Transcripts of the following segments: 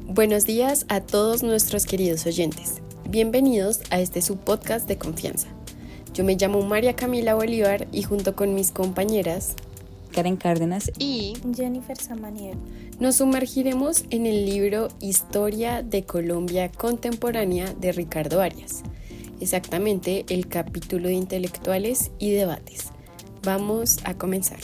Buenos días a todos nuestros queridos oyentes. Bienvenidos a este subpodcast de confianza. Yo me llamo María Camila Bolívar y junto con mis compañeras Karen Cárdenas y Jennifer Samaniego nos sumergiremos en el libro Historia de Colombia Contemporánea de Ricardo Arias, exactamente el capítulo de intelectuales y debates. Vamos a comenzar.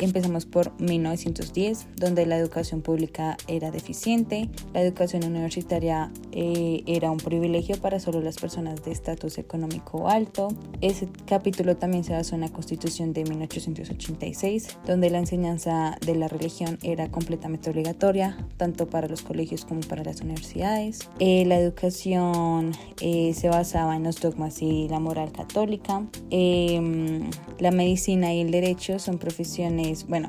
Empezamos por 1910, donde la educación pública era deficiente, la educación universitaria era un privilegio para solo las personas de estatus económico alto. Ese capítulo también se basó en la Constitución de 1886, donde la enseñanza de la religión era completamente obligatoria, tanto para los colegios como para las universidades. La educación se basaba en los dogmas y la moral católica. La medicina y el derecho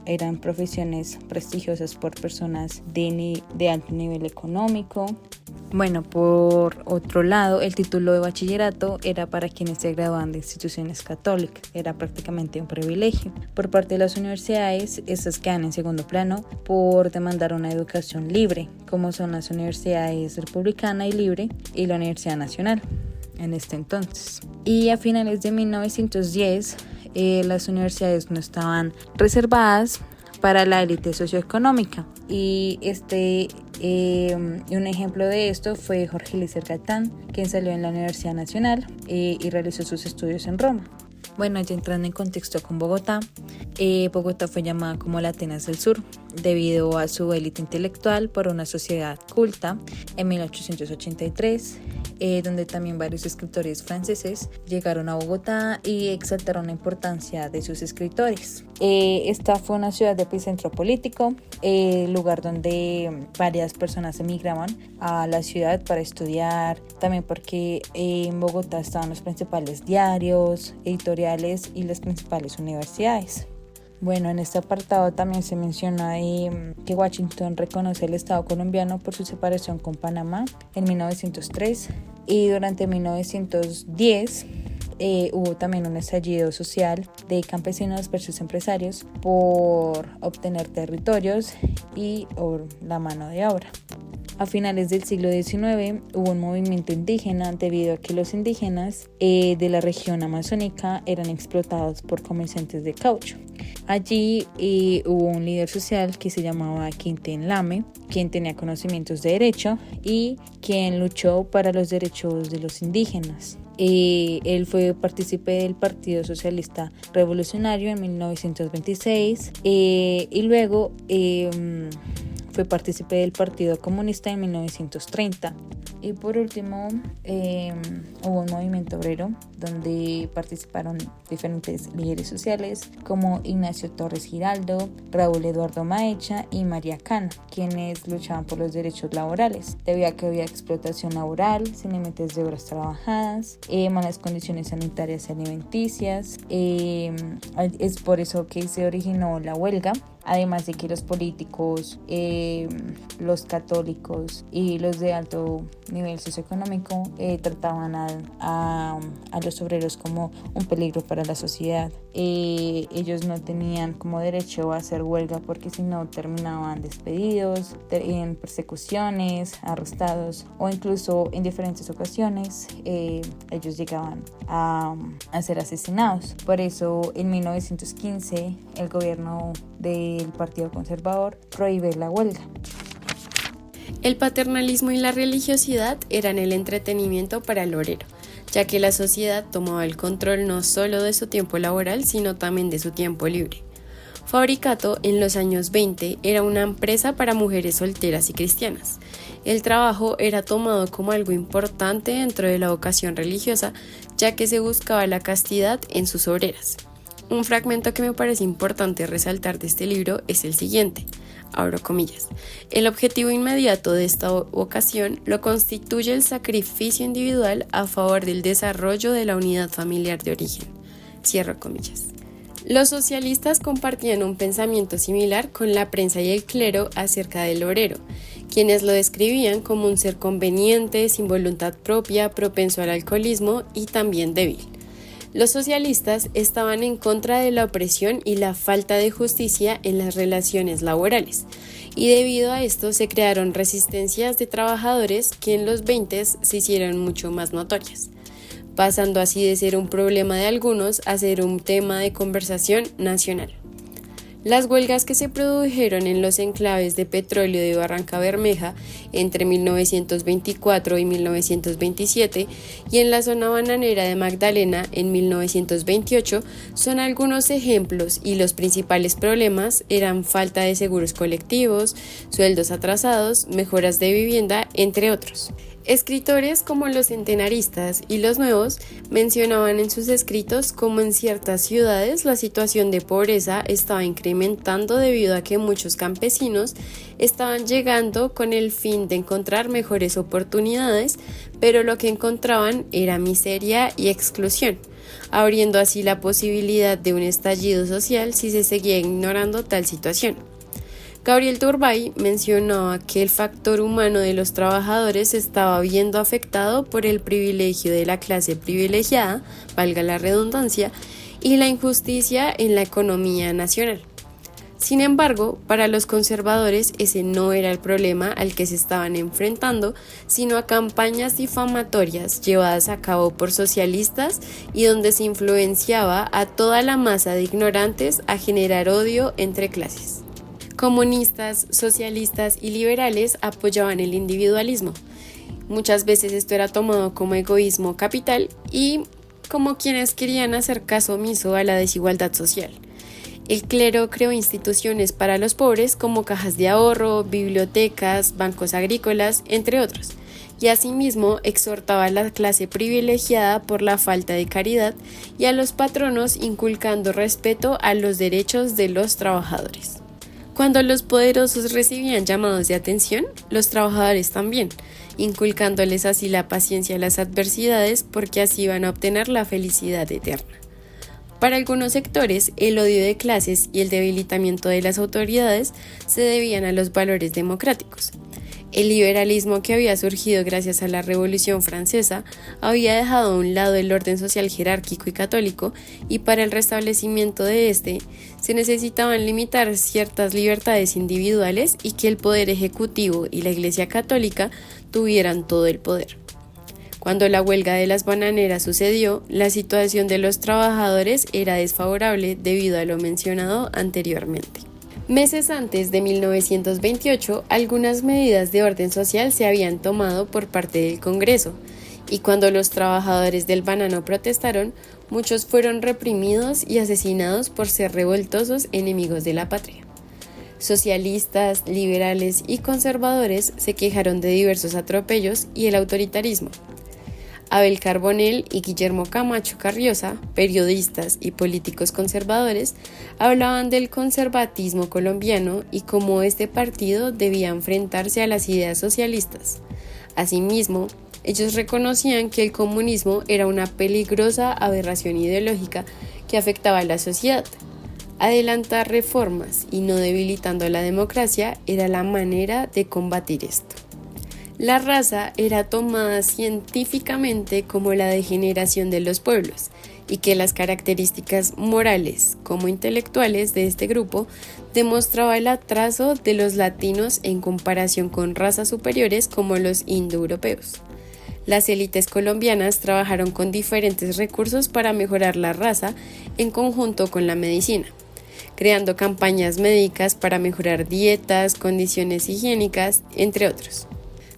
eran profesiones prestigiosas por personas de alto nivel económico. Por otro lado, el título de bachillerato era para quienes se graduaban de instituciones católicas, era prácticamente un privilegio. Por parte de las universidades, estas quedan en segundo plano por demandar una educación libre, como son las universidades republicana y libre y la Universidad Nacional en este entonces. Y a finales de 1910, las universidades no estaban reservadas para la élite socioeconómica y un ejemplo de esto fue Jorge Eliezer Gaitán, quien salió en la Universidad Nacional y realizó sus estudios en Roma. Ya entrando en contexto con Bogotá, Bogotá fue llamada como la Atenas del Sur debido a su élite intelectual por una sociedad culta en 1883, donde también varios escritores franceses llegaron a Bogotá y exaltaron la importancia de sus escritores. Esta fue una ciudad de epicentro político, lugar donde varias personas emigraban a la ciudad para estudiar, también porque en Bogotá estaban los principales diarios, editoriales y las principales universidades. En este apartado también se menciona que Washington reconoce el Estado colombiano por su separación con Panamá en 1903 y durante 1910 hubo también un estallido social de campesinos versus empresarios por obtener territorios y por la mano de obra. A finales del siglo XIX hubo un movimiento indígena debido a que los indígenas de la región amazónica eran explotados por comerciantes de caucho. Allí hubo un líder social que se llamaba Quintín Lame, quien tenía conocimientos de derecho y quien luchó para los derechos de los indígenas. Él fue partícipe del Partido Socialista Revolucionario en 1926 y luego fue partícipe del Partido Comunista en 1930. Y por último, hubo un movimiento obrero donde participaron diferentes líderes sociales como Ignacio Torres Giraldo, Raúl Eduardo Maecha y María Cano, quienes luchaban por los derechos laborales, debido a que había explotación laboral, sin límites de horas trabajadas, malas condiciones sanitarias y alimenticias. Es por eso que se originó la huelga. Además de que los políticos, los católicos y los de alto nivel socioeconómico trataban a los obreros como un peligro para la sociedad. Ellos no tenían como derecho a hacer huelga porque si no terminaban despedidos, en persecuciones, arrestados o incluso en diferentes ocasiones ellos llegaban a ser asesinados. Por eso en 1915 el gobierno del Partido Conservador prohíbe la huelga. El paternalismo y la religiosidad eran el entretenimiento para el obrero, ya que la sociedad tomaba el control no solo de su tiempo laboral, sino también de su tiempo libre. Fabricato en los años 20 era una empresa para mujeres solteras y cristianas. El trabajo era tomado como algo importante dentro de la vocación religiosa, ya que se buscaba la castidad en sus obreras. Un fragmento que me parece importante resaltar de este libro es el siguiente, abro comillas: el objetivo inmediato de esta vocación lo constituye el sacrificio individual a favor del desarrollo de la unidad familiar de origen, cierro comillas. Los socialistas compartían un pensamiento similar con la prensa y el clero acerca del obrero, quienes lo describían como un ser conveniente, sin voluntad propia, propenso al alcoholismo y también débil. Los socialistas estaban en contra de la opresión y la falta de justicia en las relaciones laborales y debido a esto se crearon resistencias de trabajadores que en los 20 se hicieron mucho más notorias, pasando así de ser un problema de algunos a ser un tema de conversación nacional. Las huelgas que se produjeron en los enclaves de petróleo de Barranca Bermeja entre 1924 y 1927 y en la zona bananera de Magdalena en 1928 son algunos ejemplos, y los principales problemas eran falta de seguros colectivos, sueldos atrasados, mejoras de vivienda, entre otros. Escritores como los centenaristas y los nuevos mencionaban en sus escritos cómo en ciertas ciudades la situación de pobreza estaba incrementando debido a que muchos campesinos estaban llegando con el fin de encontrar mejores oportunidades, pero lo que encontraban era miseria y exclusión, abriendo así la posibilidad de un estallido social si se seguía ignorando tal situación. Gabriel Turbay mencionaba que el factor humano de los trabajadores se estaba viendo afectado por el privilegio de la clase privilegiada, valga la redundancia, y la injusticia en la economía nacional. Sin embargo, para los conservadores ese no era el problema al que se estaban enfrentando, sino a campañas difamatorias llevadas a cabo por socialistas y donde se influenciaba a toda la masa de ignorantes a generar odio entre clases. Comunistas, socialistas y liberales apoyaban el individualismo. Muchas veces esto era tomado como egoísmo capital y como quienes querían hacer caso omiso a la desigualdad social. El clero creó instituciones para los pobres como cajas de ahorro, bibliotecas, bancos agrícolas, entre otros, y asimismo exhortaba a la clase privilegiada por la falta de caridad y a los patronos inculcando respeto a los derechos de los trabajadores. Cuando los poderosos recibían llamados de atención, los trabajadores también, inculcándoles así la paciencia a las adversidades porque así iban a obtener la felicidad eterna. Para algunos sectores, el odio de clases y el debilitamiento de las autoridades se debían a los valores democráticos. El liberalismo que había surgido gracias a la Revolución Francesa había dejado a un lado el orden social jerárquico y católico, y para el restablecimiento de este se necesitaban limitar ciertas libertades individuales y que el poder ejecutivo y la Iglesia Católica tuvieran todo el poder. Cuando la huelga de las bananeras sucedió, la situación de los trabajadores era desfavorable debido a lo mencionado anteriormente. Meses antes de 1928, algunas medidas de orden social se habían tomado por parte del Congreso, y cuando los trabajadores del banano protestaron, muchos fueron reprimidos y asesinados por ser revoltosos enemigos de la patria. Socialistas, liberales y conservadores se quejaron de diversos atropellos y el autoritarismo. Abel Carbonell y Guillermo Camacho Carrioza, periodistas y políticos conservadores, hablaban del conservatismo colombiano y cómo este partido debía enfrentarse a las ideas socialistas. Asimismo, ellos reconocían que el comunismo era una peligrosa aberración ideológica que afectaba a la sociedad. Adelantar reformas y no debilitando la democracia era la manera de combatir esto. La raza era tomada científicamente como la degeneración de los pueblos, y que las características morales como intelectuales de este grupo demostraba el atraso de los latinos en comparación con razas superiores como los indoeuropeos. Las élites colombianas trabajaron con diferentes recursos para mejorar la raza en conjunto con la medicina, creando campañas médicas para mejorar dietas, condiciones higiénicas, entre otros.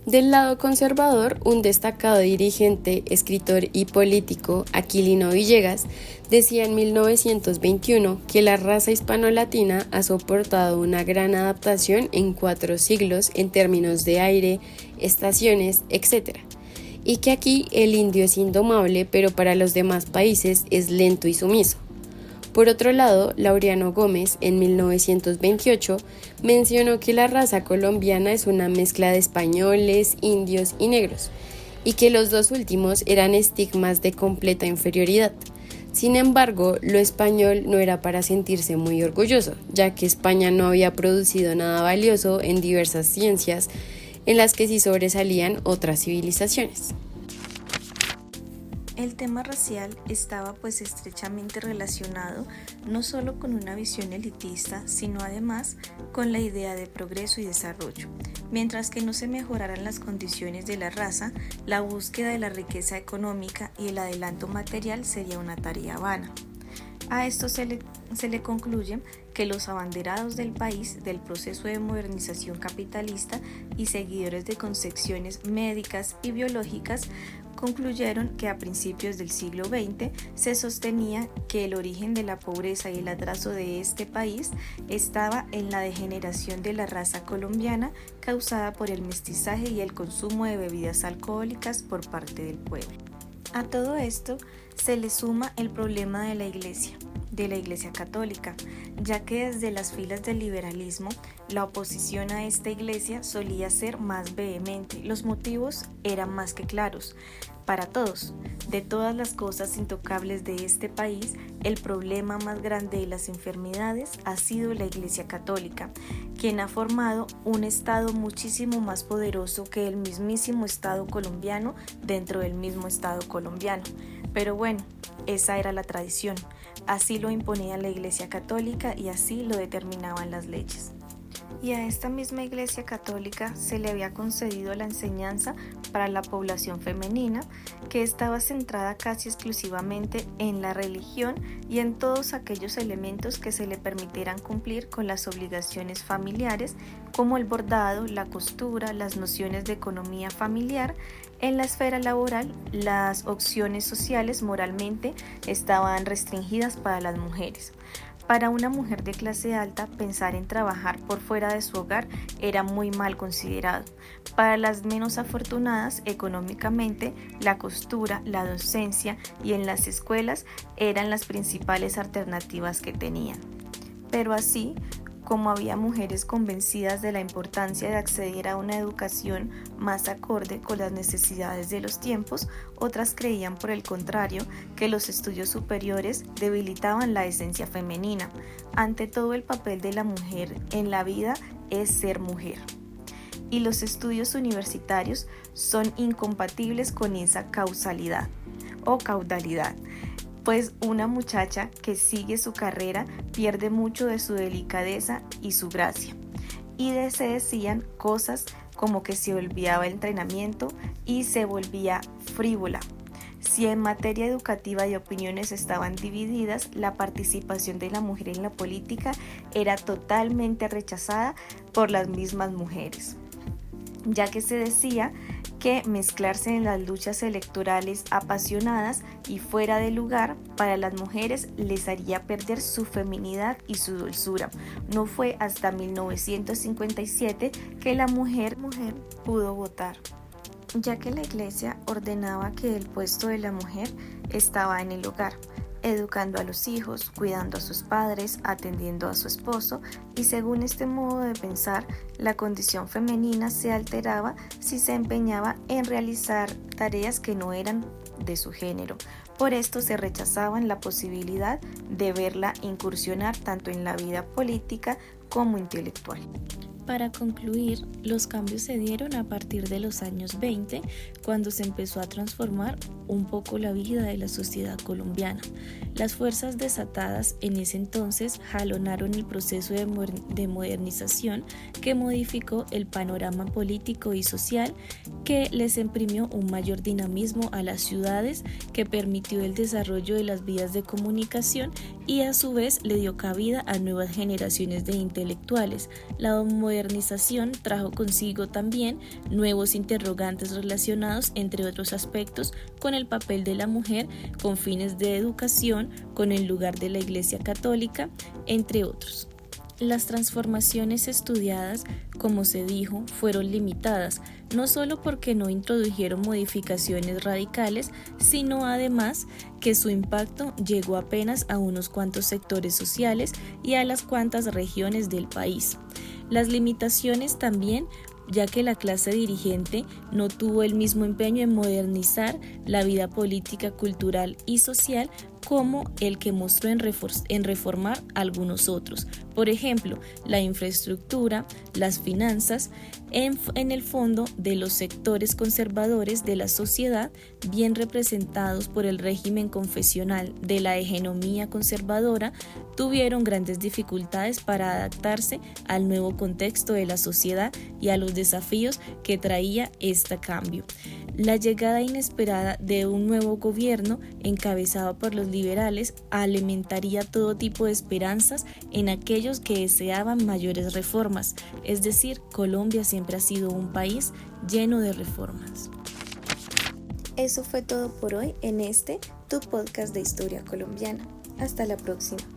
Del lado conservador, un destacado dirigente, escritor y político, Aquilino Villegas, decía en 1921 que la raza hispano-latina ha soportado una gran adaptación en 4 siglos en términos de aire, estaciones, etc., y que aquí el indio es indomable, pero para los demás países es lento y sumiso. Por otro lado, Laureano Gómez, en 1928, mencionó que la raza colombiana es una mezcla de españoles, indios y negros, y que los dos últimos eran estigmas de completa inferioridad. Sin embargo, lo español no era para sentirse muy orgulloso, ya que España no había producido nada valioso en diversas ciencias en las que sí sobresalían otras civilizaciones. El tema racial estaba pues estrechamente relacionado no solo con una visión elitista, sino además con la idea de progreso y desarrollo. Mientras que no se mejoraran las condiciones de la raza, la búsqueda de la riqueza económica y el adelanto material sería una tarea vana. A esto se le concluye que los abanderados del país del proceso de modernización capitalista y seguidores de concepciones médicas y biológicas concluyeron que a principios del siglo XX se sostenía que el origen de la pobreza y el atraso de este país estaba en la degeneración de la raza colombiana causada por el mestizaje y el consumo de bebidas alcohólicas por parte del pueblo. A todo esto se le suma el problema de la Iglesia católica, ya que desde las filas del liberalismo la oposición a esta iglesia solía ser más vehemente. Los motivos eran más que claros para todos. De todas las cosas intocables de este país, el problema más grande de las enfermedades ha sido la Iglesia católica, quien ha formado un Estado muchísimo más poderoso que el mismísimo Estado colombiano dentro del mismo Estado colombiano. Pero bueno, esa era la tradición, así lo imponía la Iglesia católica y así lo determinaban las leyes. Y a esta misma Iglesia católica se le había concedido la enseñanza para la población femenina, que estaba centrada casi exclusivamente en la religión y en todos aquellos elementos que se le permitieran cumplir con las obligaciones familiares, como el bordado, la costura, las nociones de economía familiar. En la esfera laboral, las opciones sociales moralmente estaban restringidas para las mujeres. Para una mujer de clase alta, pensar en trabajar por fuera de su hogar era muy mal considerado. Para las menos afortunadas económicamente, la costura, la docencia y en las escuelas eran las principales alternativas que tenían. Pero así como había mujeres convencidas de la importancia de acceder a una educación más acorde con las necesidades de los tiempos, otras creían por el contrario que los estudios superiores debilitaban la esencia femenina. Ante todo, el papel de la mujer en la vida es ser mujer. Y los estudios universitarios son incompatibles con esa causalidad o caudalidad. Pues una muchacha que sigue su carrera pierde mucho de su delicadeza y su gracia. Y se decían cosas como que se olvidaba el entrenamiento y se volvía frívola. Si en materia educativa y opiniones estaban divididas, la participación de la mujer en la política era totalmente rechazada por las mismas mujeres, ya que se decía que mezclarse en las luchas electorales apasionadas y fuera de lugar para las mujeres les haría perder su feminidad y su dulzura. No fue hasta 1957 que la mujer pudo votar, ya que la Iglesia ordenaba que el puesto de la mujer estaba en el hogar, educando a los hijos, cuidando a sus padres, atendiendo a su esposo, y según este modo de pensar, la condición femenina se alteraba si se empeñaba en realizar tareas que no eran de su género. Por esto se rechazaban la posibilidad de verla incursionar tanto en la vida política como intelectual. Para concluir, los cambios se dieron a partir de los años 20, cuando se empezó a transformar un poco la vida de la sociedad colombiana. Las fuerzas desatadas en ese entonces jalonaron el proceso de modernización que modificó el panorama político y social, que les imprimió un mayor dinamismo a las ciudades, que permitió el desarrollo de las vías de comunicación y a su vez le dio cabida a nuevas generaciones de intelectuales. La modernización trajo consigo también nuevos interrogantes relacionados, entre otros aspectos, con el papel de la mujer con fines de educación, con el lugar de la Iglesia católica, entre otros. Las transformaciones estudiadas, como se dijo, fueron limitadas, no solo porque no introdujeron modificaciones radicales, sino además que su impacto llegó apenas a unos cuantos sectores sociales y a las cuantas regiones del país. Las limitaciones también, ya que la clase dirigente no tuvo el mismo empeño en modernizar la vida política, cultural y social, como el que mostró en reformar algunos otros. Por ejemplo, la infraestructura, las finanzas, en el fondo de los sectores conservadores de la sociedad, bien representados por el régimen confesional de la hegemonía conservadora, tuvieron grandes dificultades para adaptarse al nuevo contexto de la sociedad y a los desafíos que traía este cambio. La llegada inesperada de un nuevo gobierno encabezado por los liberales alimentaría todo tipo de esperanzas en aquellos que deseaban mayores reformas, es decir, Colombia siempre ha sido un país lleno de reformas. Eso fue todo por hoy en tu podcast de historia colombiana. Hasta la próxima.